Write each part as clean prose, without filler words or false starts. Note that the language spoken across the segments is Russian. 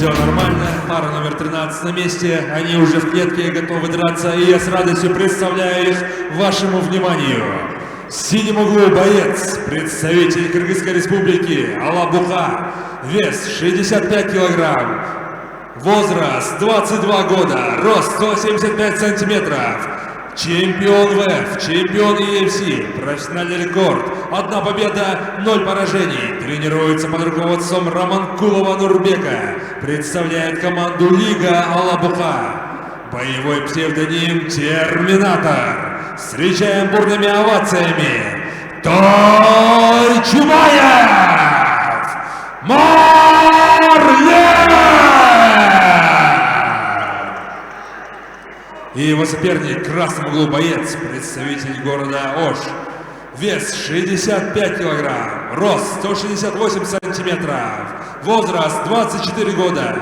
Все нормально, пара номер 13 на месте, они уже в клетке готовы драться, и я с радостью представляю их вашему вниманию. В синем углу боец, представитель Кыргызской республики Алабуха, вес 65 килограмм, возраст 22 года, рост 175 сантиметров, чемпион ВФ, чемпион UFC, профессиональный рекорд, 1 победа, 0 поражений, тренируется под руководством Романкулова Нурбека, представляет команду Лига Алабуха, боевой псевдоним Терминатор. Встречаем бурными овациями Той Чумаев! Марлен! И его соперник, в красном углу боец, представитель города Ош. Вес 65 килограмм, рост 168 сантиметров, возраст 24 года.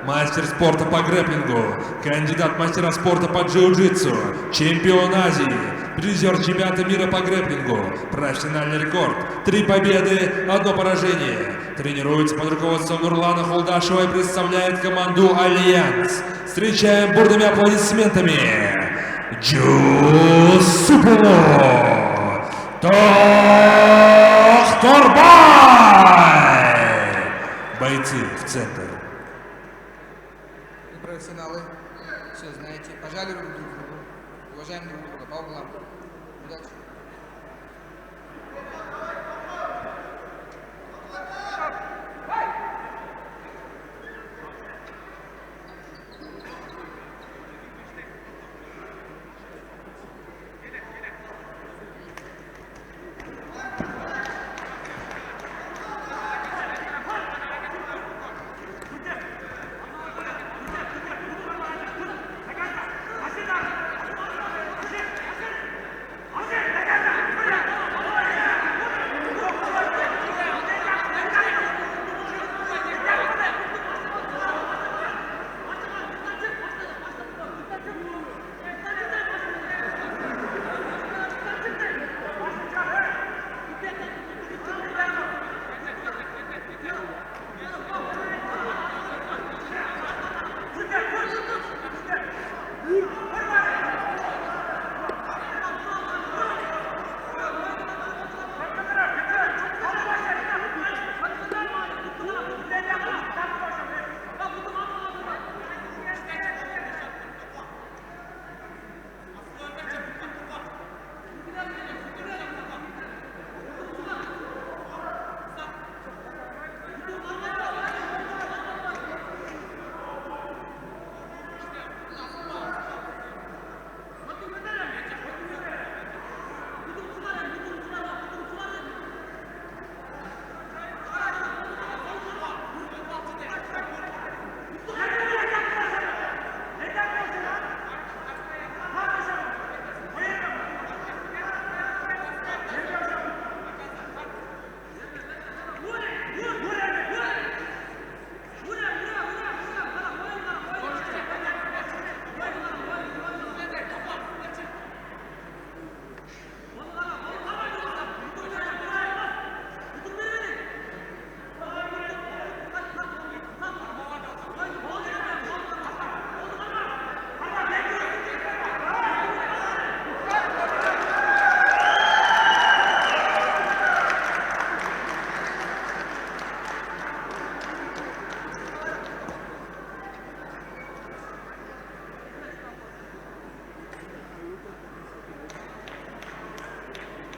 Мастер спорта по грэпплингу, кандидат мастера спорта по джиу-джитсу, чемпион Азии, призер чемпионата мира по грэпплингу, профессиональный рекорд, 3 победы, 1 поражение. Тренируется под руководством Нурлана Холдашева и представляет команду Альянс. Встречаем бурными аплодисментами Джусупулу Тохторбай! Бойцы в центр. Профессионалы, все знаете, пожали руку друг другу, уважаем друг друга по углам. Удачи.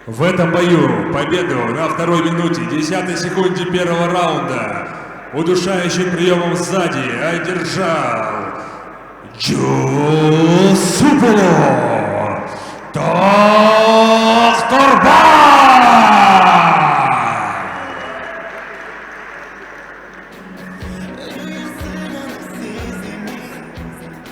В этом бою победу на 2-й минуте, 10-й секунде первого раунда удушающим приемом сзади одержал Джусупулу Тохторбай!